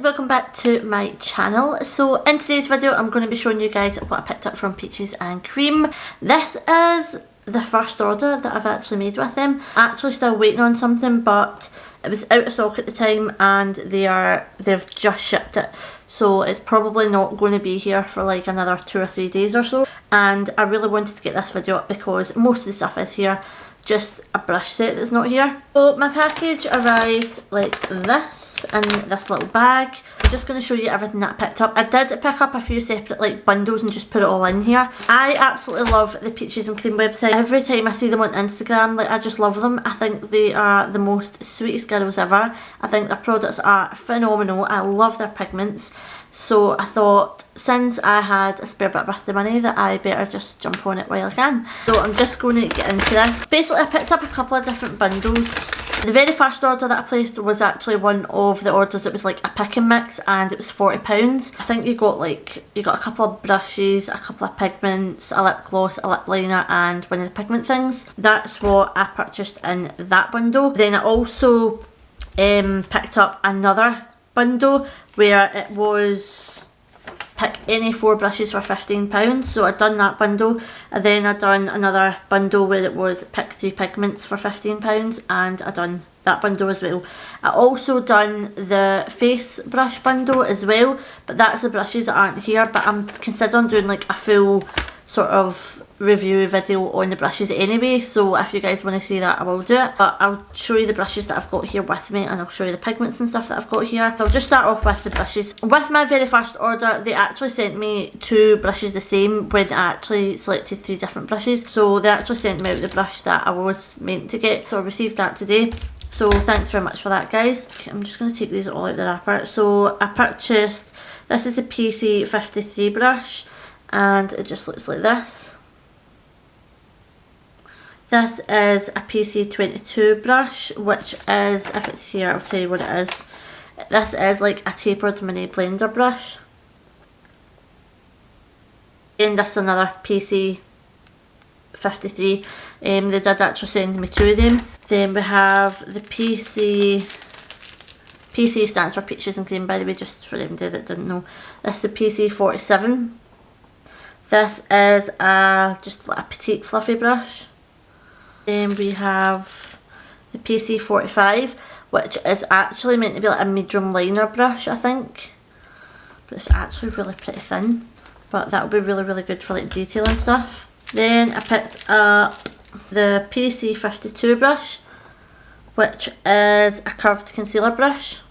welcome back to my channel. So in today's video I'm going to be showing you guys what I picked up from Peaches and Cream. This is the first order that I've actually made with them. Actually still waiting on something, but it was out of stock at the time and they've just shipped it. So it's probably not going to be here for like another 2 or 3 days or so. And I really wanted to get this video up because most of the stuff is here. Just a brush set that's not here. So my package arrived like this in this little bag. I'm just going to show you everything that I picked up. I did pick up a few separate like bundles and just put it all in here. I absolutely love the Peaches and Cream website. Every time I see them on Instagram, like I just love them. I think they are the most sweetest girls ever. I think their products are phenomenal. I love their pigments. So I thought, since I had a spare bit of birthday money, that I better just jump on it while I can. So I'm just going to get into this. Basically I picked up a couple of different bundles. The very first order that I placed was actually one of the orders that was like a pick and mix, and it was £40. I think you got a couple of brushes, a couple of pigments, a lip gloss, a lip liner and one of the pigment things. That's what I purchased in that bundle. Then I also picked up another bundle where it was pick any 4 brushes for £15, so I'd done that bundle, and then I'd done another bundle where it was pick 3 pigments for £15, and I'd done that bundle as well. I also done the face brush bundle as well, but that's the brushes that aren't here, but I'm considering doing like a full sort of review video on the brushes anyway, so if you guys want to see that I will do it. But I'll show you the brushes that I've got here with me, and I'll show you the pigments and stuff that I've got here. So I'll just start off with the brushes. With my very first order, they actually sent me 2 brushes the same when I actually selected 3 different brushes. So they actually sent me out the brush that I was meant to get, so I received that today. So thanks very much for that, guys. Okay, I'm just going to take these all out the wrapper. So I purchased, this is a PC53 brush, and it just looks like this. This is a PC22 brush, which is, if it's here I'll tell you what it is. This is like a tapered mini blender brush. And this is another PC53. They did actually send me 2 of them. Then we have the PC stands for Peaches and Cream, by the way, just for anybody that didn't know. This is the PC47. This is just like a petite fluffy brush. Then we have the PC45, which is actually meant to be like a medium liner brush, I think. But it's actually really pretty thin. But that'll be really, really good for like detail and stuff. Then I picked up the PC52 brush, which is a curved concealer brush.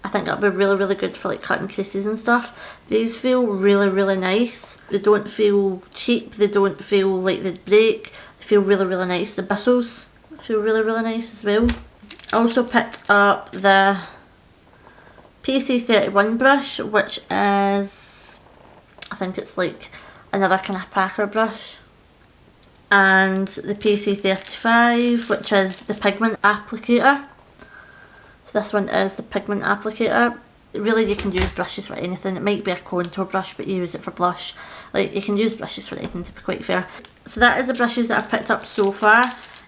I think that'll be really, really good for like cutting creases and stuff. These feel really, really nice. They don't feel cheap, they don't feel like they break. They feel really, really nice. The bristles feel really, really nice as well. I also picked up the PC31 brush, which is, I think it's like another kind of packer brush. And the PC35, which is the pigment applicator. So this one is the pigment applicator. Really, you can use brushes for anything. It might be a contour brush, but you use it for blush. Like, you can use brushes for anything, to be quite fair. So that is the brushes that I've picked up so far.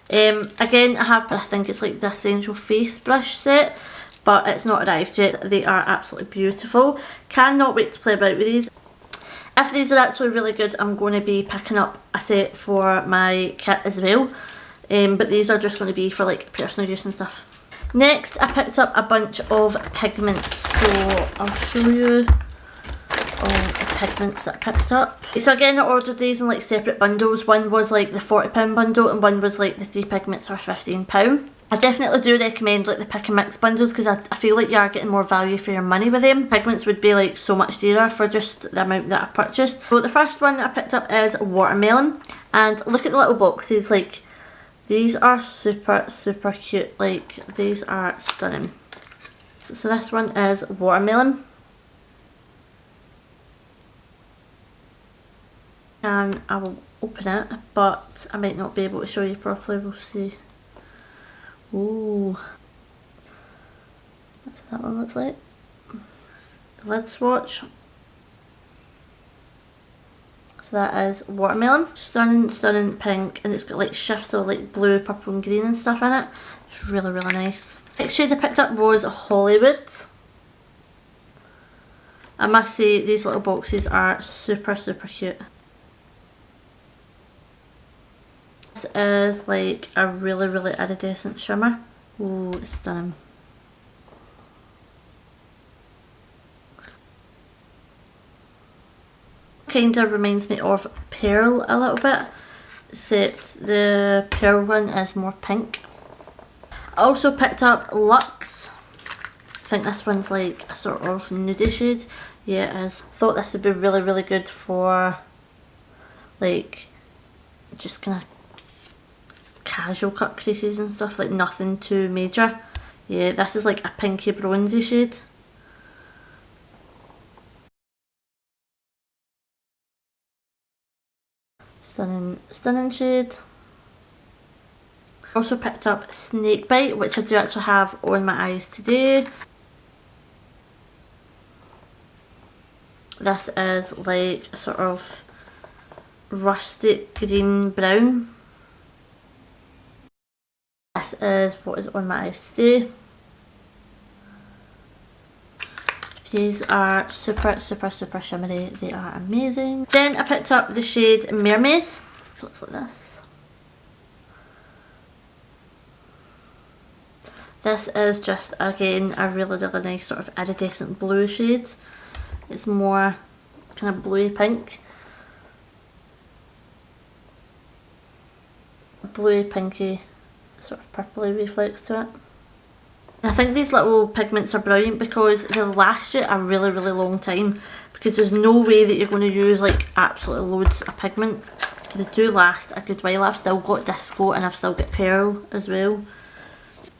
Again, I think it's like the Essential Face brush set, but it's not arrived yet. They are absolutely beautiful. Cannot wait to play about with these. If these are actually really good, I'm going to be picking up a set for my kit as well. But these are just going to be for like personal use and stuff. Next, I picked up a bunch of pigments, so I'll show you all the pigments that I picked up. So again, I ordered these in like separate bundles. One was like the £40 bundle and one was like the 3 pigments for £15. I definitely do recommend like the pick and mix bundles because I feel like you are getting more value for your money with them. Pigments would be like so much dearer for just the amount that I've purchased. So the first one that I picked up is watermelon, and look at the little boxes. Like, these are super, super cute. Like, these are stunning. So this one is watermelon. And I will open it, but I might not be able to show you properly. We'll see. Ooh. That's what that one looks like. The lid swatch. So that is watermelon. Stunning, stunning pink, and it's got like shifts of like blue, purple and green and stuff in it. It's really, really nice. Next shade I picked up was Hollywood. I must say these little boxes are super cute. This is like a really iridescent shimmer. Oh, it's stunning. Kinda reminds me of Pearl a little bit, except the Pearl one is more pink. I also picked up Luxe. I think this one's like a sort of nudie shade. Yeah, it is. Thought this would be really good for like just kind of casual cut creases and stuff, like nothing too major. Yeah, this is like a pinky bronzy shade. Stunning shade. Also picked up Snakebite, which I do actually have on my eyes today. This is like a sort of rustic green brown. This is what is on my eyes today. These are super shimmery. They are amazing. Then I picked up the shade Mermaids. It looks like this. This is just again a really nice sort of iridescent blue shade. It's more kind of bluey pink. Bluey pinky sort of purpley reflex to it. And I think these little pigments are brilliant because they last you a really long time, because there's no way that you're going to use like absolutely loads of pigment. They do last a good while. I've still got Disco and I've still got Pearl as well.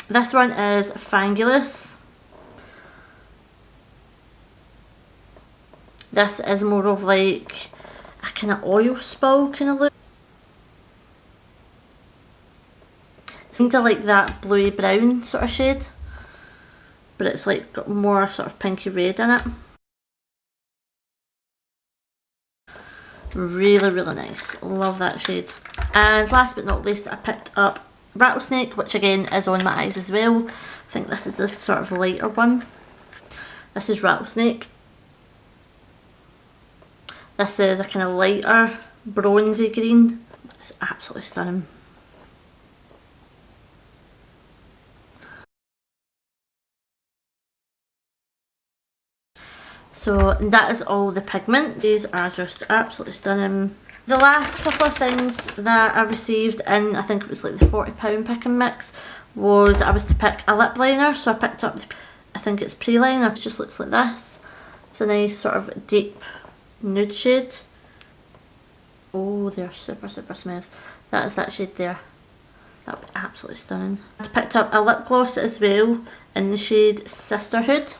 This one is Fangulous. This is more of like a kind of oil spill kind of look. It's kind of like that bluey brown sort of shade, but it's like got more sort of pinky red in it. Really nice. Love that shade. And last but not least, I picked up Rattlesnake, which again is on my eyes as well. I think this is the sort of lighter one. This is Rattlesnake. This is a kind of lighter bronzy green. It's absolutely stunning. So that is all the pigments. These are just absolutely stunning. The last couple of things that I received in, I think it was like the £40 pick and mix, was I was to pick a lip liner. So I picked up, I think it's Pre-Liner. It just looks like this. It's a nice sort of deep nude shade. Oh, they're super smooth. That is that shade there. That would be absolutely stunning. I picked up a lip gloss as well in the shade Sisterhood.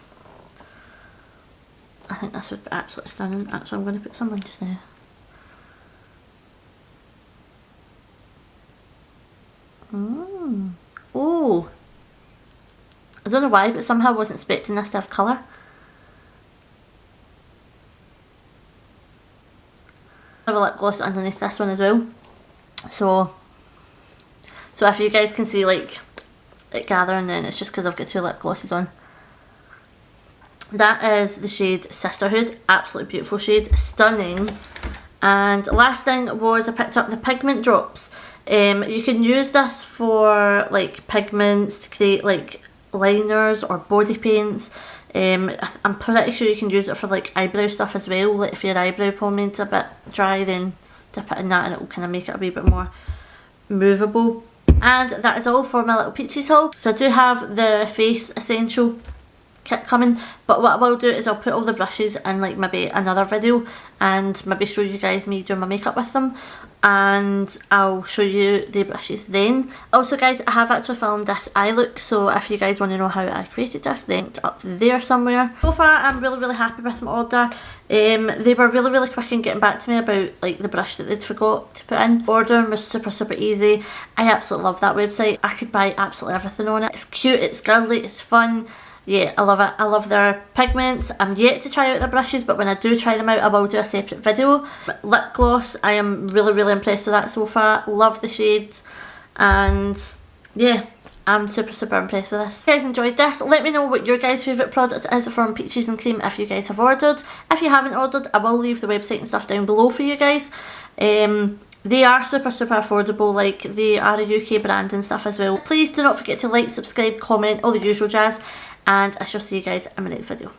I think this would be absolutely stunning. Actually, I'm going to put some on just now. Oh, I don't know why, but somehow I wasn't expecting this to have colour. I have a lip gloss underneath this one as well. So if you guys can see like it gathering, then it's just because I've got two lip glosses on. That is the shade Sisterhood. Absolutely beautiful shade, stunning. And last thing was I picked up the pigment drops. You can use this for like pigments to create like liners or body paints. I'm pretty sure you can use it for like eyebrow stuff as well. Like if your eyebrow pomade's a bit dry, then dip it in that and it will kind of make it a wee bit more movable. And that is all for my little peaches haul. So I do have the face essential kit coming, but what I will do is I'll put all the brushes in like maybe another video and maybe show you guys me doing my makeup with them, and I'll show you the brushes then. Also guys, I have actually filmed this eye look, so if you guys want to know how I created this, then it's up there somewhere. So far I'm really happy with my order. They were really quick in getting back to me about like the brush that they'd forgot to put in. Ordering was super easy. I absolutely love that website. I could buy absolutely everything on it. It's cute, it's girly, it's fun. Yeah, I love it. I love their pigments. I'm yet to try out their brushes, but when I do try them out, I will do a separate video. Lip gloss, I am really impressed with that so far. Love the shades, and yeah, I'm super impressed with this. If you guys enjoyed this, let me know what your guys' favourite product is from Peaches and Cream if you guys have ordered. If you haven't ordered, I will leave the website and stuff down below for you guys. They are super affordable, like they are a UK brand and stuff as well. Please do not forget to like, subscribe, comment, all the usual jazz, and I shall see you guys in my next video.